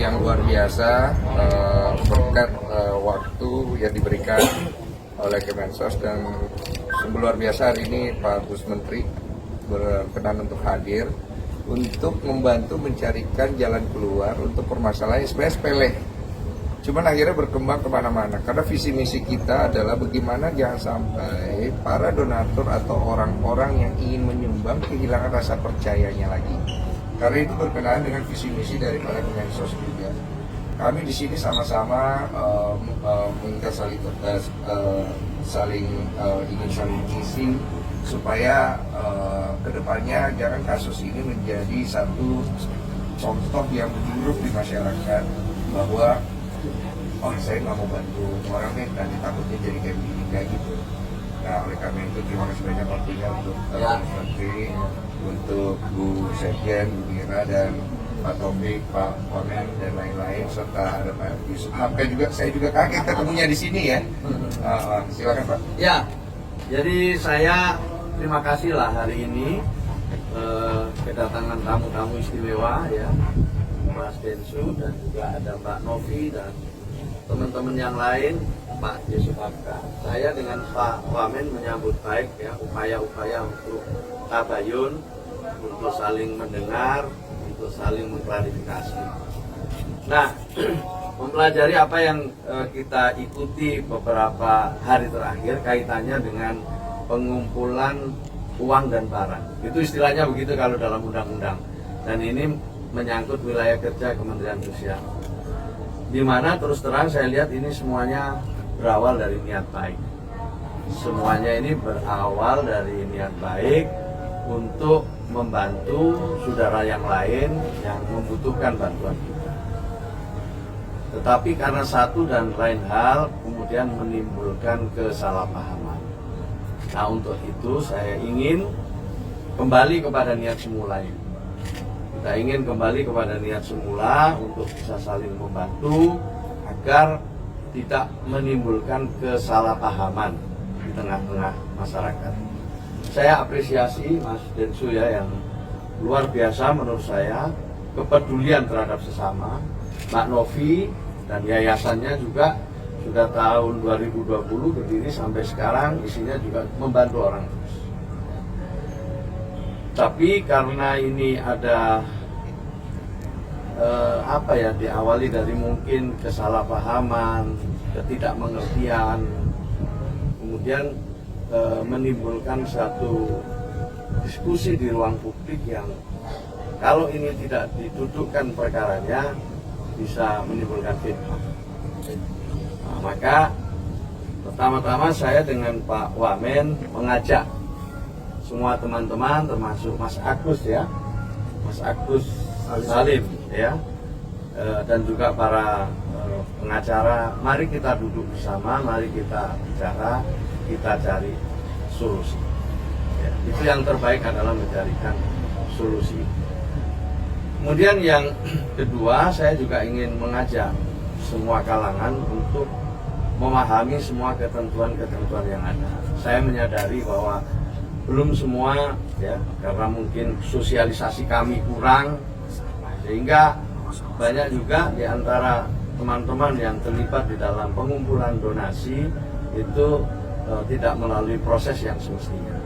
yang luar biasa berkat waktu yang diberikan oleh Kemensos, dan sungguh luar biasa hari ini Pak Gus Menteri berkenan untuk hadir untuk membantu mencarikan jalan keluar untuk permasalahan sepele. Cuman akhirnya berkembang kemana-mana, karena visi misi kita adalah bagaimana jangan sampai para donatur atau orang-orang yang ingin menyumbang kehilangan rasa percayanya lagi. Karena itu berkenaan dengan visi misi dari para Kemensos juga. Kami di sini sama-sama minta saling ingin saling mengisi supaya kedepannya jangan kasus ini menjadi satu contoh yang buruk di masyarakat bahwa saya nggak mau bantu orang nih, nanti takutnya jadi kayak begini kayak gitu. Nah, oleh karena itu terima kasih banyak waktunya untuk Pak Menteri, untuk Bu Sekjen, Bu Mira, dan Pak Taufik, Pak Wamen, dan lain-lain, serta ada Pak Yusuf Hamka juga. Saya juga kaget ketemunya di sini ya. Silakan Pak. Ya, jadi saya terima kasih lah hari ini kedatangan tamu-tamu istimewa ya, Mas Densu, dan juga ada Pak Novi dan teman-teman yang lain, Pak Yusuf Hamka. Saya dengan Pak Wamen menyambut baik ya upaya-upaya untuk tabayun, untuk saling mendengar, untuk saling mengklarifikasi. Nah, mempelajari apa yang kita ikuti beberapa hari terakhir kaitannya dengan pengumpulan uang dan barang. Itu istilahnya begitu kalau dalam undang-undang. Dan ini menyangkut wilayah kerja Kementerian Sosial, di mana terus terang saya lihat ini semuanya berawal dari niat baik. Semuanya ini berawal dari niat baik untuk membantu saudara yang lain yang membutuhkan bantuan kita. Tetapi karena satu dan lain hal kemudian menimbulkan kesalahpahaman. Nah, untuk itu saya ingin kembali kepada niat semula ini. Kita ingin kembali kepada niat semula untuk bisa saling membantu agar tidak menimbulkan kesalahpahaman di tengah-tengah masyarakat. Saya apresiasi Mas Densu ya, yang luar biasa menurut saya, kepedulian terhadap sesama. Mbak Novi dan yayasannya juga sudah tahun 2020 berdiri sampai sekarang, isinya juga membantu orang terus. Tapi karena ini ada diawali dari mungkin kesalahpahaman, ketidakmengertian, kemudian menimbulkan satu diskusi di ruang publik yang kalau ini tidak didudukkan perkaranya bisa menimbulkan fitnah. Nah, maka pertama-tama saya dengan Pak Wamen mengajak semua teman-teman, termasuk Mas Agus ya, Mas Agus Salim ya, dan juga para pengacara, mari kita duduk bersama, mari kita bicara, kita cari solusi ya, itu yang terbaik adalah mencarikan solusi. Kemudian yang kedua, saya juga ingin mengajak semua kalangan untuk memahami semua ketentuan-ketentuan yang ada. Saya menyadari bahwa belum semua ya, karena mungkin sosialisasi kami kurang, sehingga banyak juga di antara teman-teman yang terlibat di dalam pengumpulan donasi itu tidak melalui proses yang semestinya.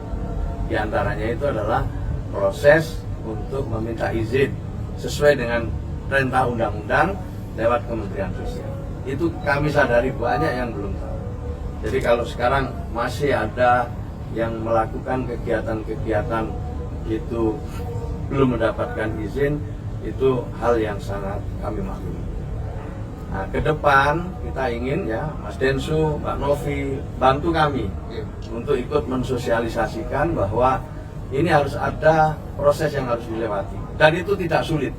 Di antaranya itu adalah proses untuk meminta izin sesuai dengan perintah undang-undang lewat Kementerian Sosial. Itu kami sadari banyak yang belum tahu. Jadi kalau sekarang masih ada yang melakukan kegiatan-kegiatan itu belum mendapatkan izin, itu hal yang sangat kami maklumi. Nah, ke depan kita ingin ya, Mas Densu, Mbak Novi, bantu kami untuk ikut mensosialisasikan bahwa ini harus ada proses yang harus dilewati. Dan itu tidak sulit,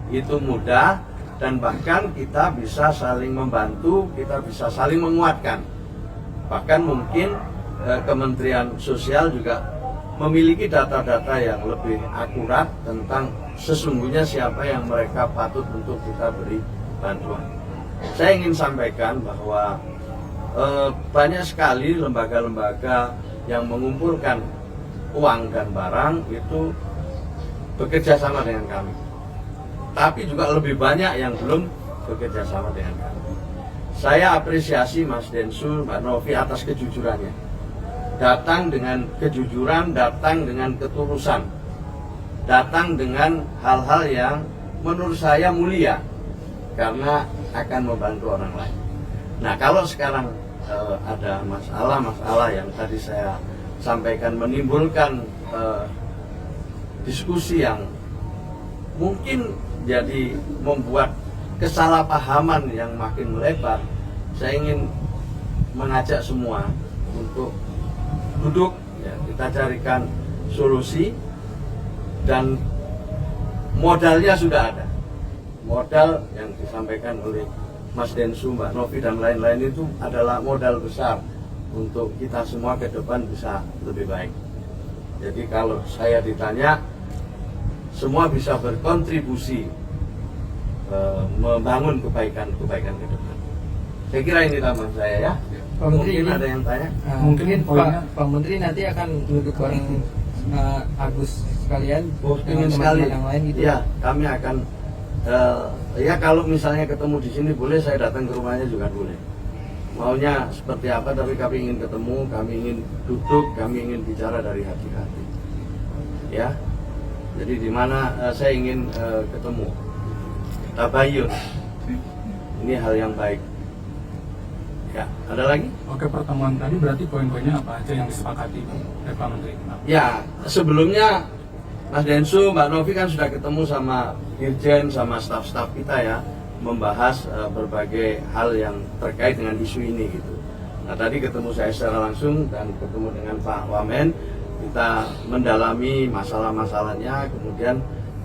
itu mudah, dan bahkan kita bisa saling membantu, kita bisa saling menguatkan. Bahkan mungkin Kementerian Sosial juga memiliki data-data yang lebih akurat tentang sesungguhnya siapa yang mereka patut untuk kita beri bantuan. Saya ingin sampaikan bahwa banyak sekali lembaga-lembaga yang mengumpulkan uang dan barang itu bekerja sama dengan kami. tapi juga lebih banyak yang belum bekerja sama dengan kami. Saya apresiasi Mas Densu, Mbak Novi atas kejujurannya. Datang dengan kejujuran, datang dengan ketulusan, datang dengan hal-hal yang menurut saya mulia karena akan membantu orang lain. Nah, kalau sekarang ada masalah yang tadi saya sampaikan menimbulkan diskusi yang mungkin jadi membuat kesalahpahaman yang makin melebar, saya ingin mengajak semua untuk duduk, ya, kita carikan solusi, dan modalnya sudah ada. Modal yang disampaikan oleh Mas Densu, Mbak Novi, dan lain-lain itu adalah modal besar untuk kita semua ke depan bisa lebih baik. Jadi kalau saya ditanya, semua bisa berkontribusi membangun kebaikan-kebaikan ke depan. Saya kira ini tambahan saya, ya. Pak Menteri, mungkin ada yang tanya. Mungkin Pak Menteri nanti akan duduk bareng Agus sekalian dengan teman-teman yang lain gitu. Ya, kami akan ya kalau misalnya ketemu di sini boleh, saya datang ke rumahnya juga boleh. Maunya seperti apa, tapi kami ingin ketemu, kami ingin duduk, kami ingin bicara dari hati ke hati. Ya. Jadi di mana saya ingin ketemu. Tabayun. Ini hal yang baik. Ya, ada lagi? Oke, pertemuan tadi berarti poin-poinnya apa aja yang disepakati oleh Pak Menteri? Ya, sebelumnya Mas Densu, Mbak Novi kan sudah ketemu sama Dirjen, sama staf-staf kita, ya, membahas berbagai hal yang terkait dengan isu ini gitu. Nah, tadi ketemu saya secara langsung dan ketemu dengan Pak Wamen, kita mendalami masalah-masalahnya, kemudian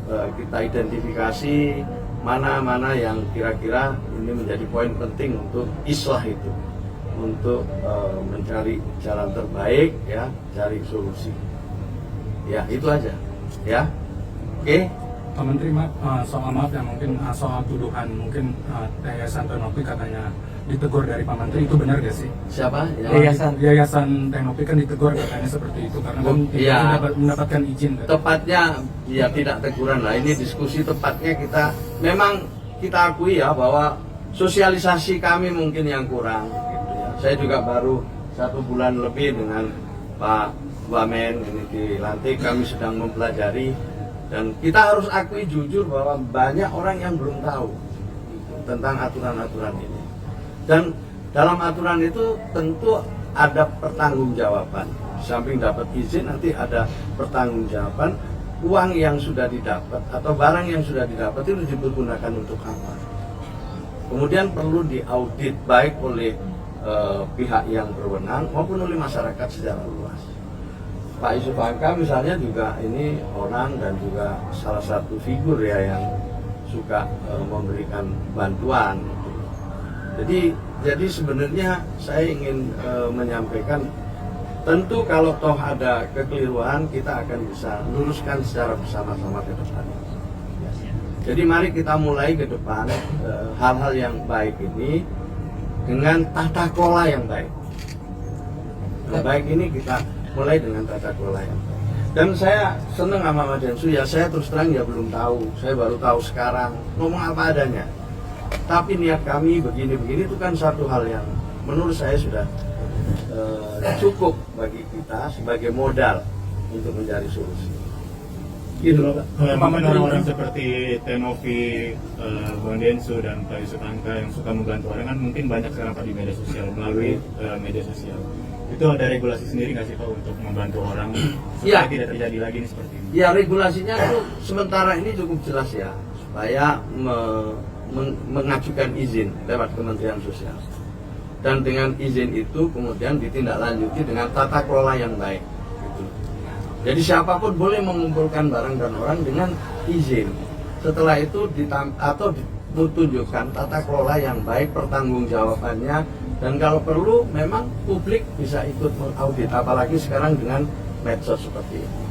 kita identifikasi mana-mana yang kira-kira ini menjadi poin penting untuk islah itu, untuk mencari jalan terbaik, ya, cari solusi. Ya, itu aja, ya. Oke. Pak Menteri, soal maaf ya, mungkin soal tuduhan mungkin Yayasan Tenopi katanya ditegur dari Pak Menteri, itu benar gak sih? Siapa? Yayasan Tenopi kan ditegur katanya seperti itu karena kan tidak mendapatkan izin. Tepatnya ya tidak teguran lah, ini diskusi. Tepatnya kita akui ya bahwa sosialisasi kami mungkin yang kurang gitu ya. Saya juga baru 1 bulan lebih dengan Pak Wamen ini dilantik, kami sedang mempelajari, dan kita harus akui jujur bahwa banyak orang yang belum tahu gitu, tentang aturan-aturan ini. Dan dalam aturan itu tentu ada pertanggungjawaban. Di samping dapat izin, nanti ada pertanggungjawaban. Uang yang sudah didapat atau barang yang sudah didapat itu dipergunakan untuk apa. Kemudian perlu diaudit baik oleh pihak yang berwenang maupun oleh masyarakat secara luas. Pak Yusuf Hamka misalnya juga ini orang dan juga salah satu figur ya yang suka memberikan bantuan. Jadi sebenarnya saya ingin menyampaikan, tentu kalau toh ada kekeliruan kita akan bisa luruskan secara bersama-sama ke depan. Jadi mari kita mulai ke depan hal-hal yang baik ini dengan tata kelola yang baik. Yang baik ini kita mulai dengan tata kelola yang baik. Dan saya senang sama Mas Densu, ya saya terus terang ya belum tahu, saya baru tahu sekarang, ngomong apa adanya. Tapi niat kami begini-begini itu kan satu hal yang menurut saya sudah cukup bagi kita sebagai modal untuk mencari solusi. Gitu loh, Pak. Mungkin orang-orang seperti Tenovi, Bang Densu dan Pak Yusuf Hamka yang suka membantu orang kan mungkin banyak sekarang Pak di media sosial, melalui media sosial. Itu ada regulasi sendiri nggak sih Pak untuk membantu orang supaya tidak terjadi lagi nih seperti ini? Ya, regulasinya itu sementara ini cukup jelas ya, supaya mengajukan izin lewat Kementerian Sosial, dan dengan izin itu kemudian ditindaklanjuti dengan tata kelola yang baik gitu. Jadi siapapun boleh mengumpulkan barang dan orang dengan izin. Setelah itu ditunjukkan tata kelola yang baik, pertanggungjawabannya, dan kalau perlu memang publik bisa ikut mengaudit, apalagi sekarang dengan medsos seperti ini.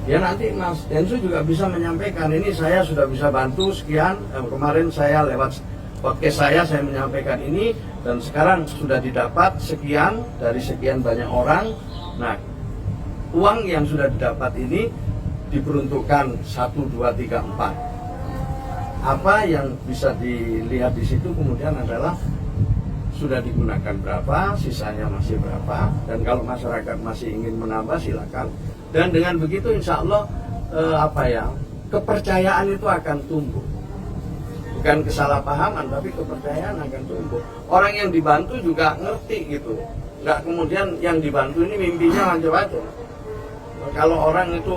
Ya nanti Mas Densu juga bisa menyampaikan, ini saya sudah bisa bantu sekian, kemarin saya lewat podcast saya menyampaikan ini, dan sekarang sudah didapat sekian dari sekian banyak orang. Nah, uang yang sudah didapat ini diperuntukkan 1, 2, 3, 4. apa yang bisa dilihat di situ kemudian adalah sudah digunakan berapa, sisanya masih berapa, dan kalau masyarakat masih ingin menambah silakan. Dan dengan begitu insya Allah kepercayaan itu akan tumbuh. Bukan kesalahpahaman, tapi kepercayaan akan tumbuh. Orang yang dibantu juga ngerti gitu. Nggak kemudian yang dibantu ini mimpinya macam-macam. Kalau orang itu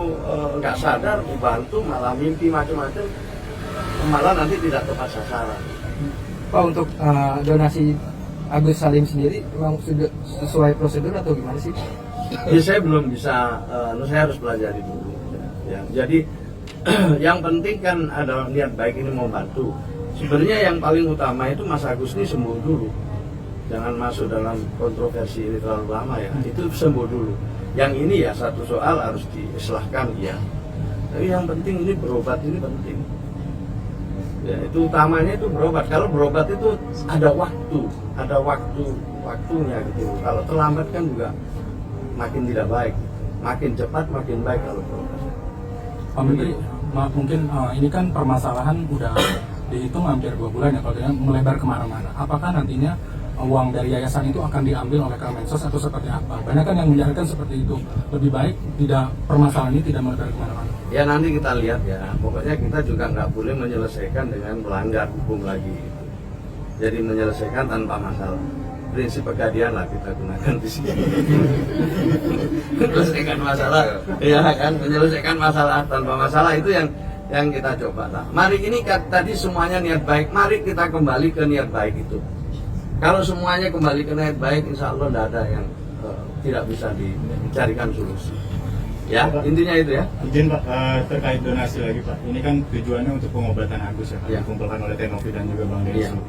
nggak sadar dibantu malah mimpi macam-macam, malah nanti tidak tepat sasaran. Pak, untuk donasi Agus Salim sendiri memang sudah sesuai prosedur atau gimana sih? Ya, saya belum bisa, saya harus pelajari dulu. Ya, jadi yang penting kan ada niat baik ini mau bantu. Sebenarnya yang paling utama itu Mas Agus ini sembuh dulu. Jangan masuk dalam kontroversi ini terlalu lama ya. Itu sembuh dulu. Yang ini ya satu soal harus diislahkan ya. Tapi yang penting ini berobat ini penting. Ya, itu utamanya itu berobat. Kalau berobat itu ada waktunya gitu. Kalau terlambat kan juga makin tidak baik. Makin cepat makin baik kalau berobat. Pak Menteri, mungkin ini kan permasalahan udah dihitung hampir 2 bulan ya, kalau dia melebar kemana-mana. Apakah nantinya uang dari yayasan itu akan diambil oleh Kemensos atau seperti apa? Banyak kan yang menyarankan seperti itu. Lebih baik permasalahan ini tidak melebar kemana-mana. Ya nanti kita lihat ya. Pokoknya kita juga nggak boleh menyelesaikan dengan melanggar hukum lagi. Jadi menyelesaikan tanpa masalah. Prinsip pegadian lah kita gunakan di sini. Menyelesaikan masalah, ya kan? Menyelesaikan masalah tanpa masalah itu yang kita coba lah. Mari ini tadi semuanya niat baik. Mari kita kembali ke niat baik itu. Kalau semuanya kembali ke niat baik, insya Allah tidak ada yang tidak bisa dicarikan solusi. Ya, intinya itu ya. Izin Pak, terkait donasi lagi Pak. Ini kan tujuannya untuk pengobatan Agus ya, Pak, Ya. dikumpulkan oleh Tenovi dan juga Bang Densu. Ya.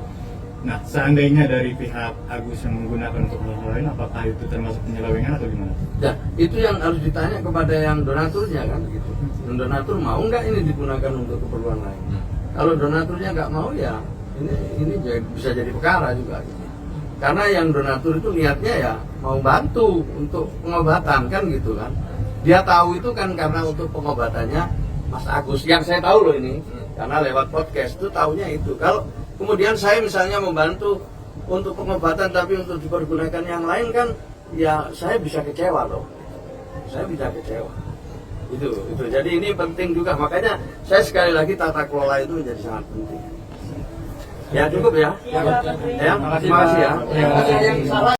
Nah, seandainya dari pihak Agus yang menggunakan untuk hal lain, apakah itu termasuk penyelewengan atau gimana? Ya, itu yang harus ditanya kepada yang donaturnya kan gitu. Yang donatur mau nggak ini digunakan untuk keperluan lain? Kalau donaturnya nggak mau ya ini bisa jadi perkara juga. Gitu. Karena yang donatur itu niatnya ya mau bantu untuk pengobatan kan gitu kan. Dia tahu itu kan karena untuk pengobatannya Mas Agus. Yang saya tahu loh ini karena lewat podcast itu tahunya itu. Kalau kemudian saya misalnya membantu untuk pengobatan tapi untuk dipergunakan yang lain kan ya saya bisa kecewa loh. Saya bisa kecewa. Itu. Jadi ini penting juga. Makanya saya sekali lagi tata kelola itu menjadi sangat penting. Ya cukup ya. Ya, terima kasih ya. Ya. Yang salah